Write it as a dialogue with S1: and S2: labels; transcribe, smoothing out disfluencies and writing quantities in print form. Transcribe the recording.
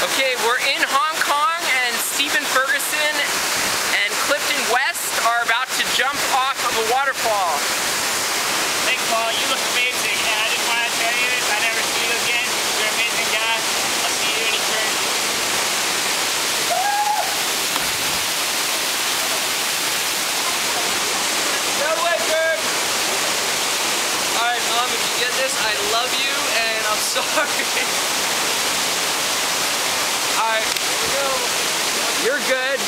S1: Okay, we're in Hong Kong and Stephen Ferguson and Clifton West are about to jump off of a waterfall.
S2: Thanks, Paul. You look amazing. And I just want to tell you, if I never see you again, you're an amazing guy. I'll see you in church.
S1: No way, Kirk! Alright, Mom, if you get this, I love you and I'm sorry. Alright, here we go. You're good.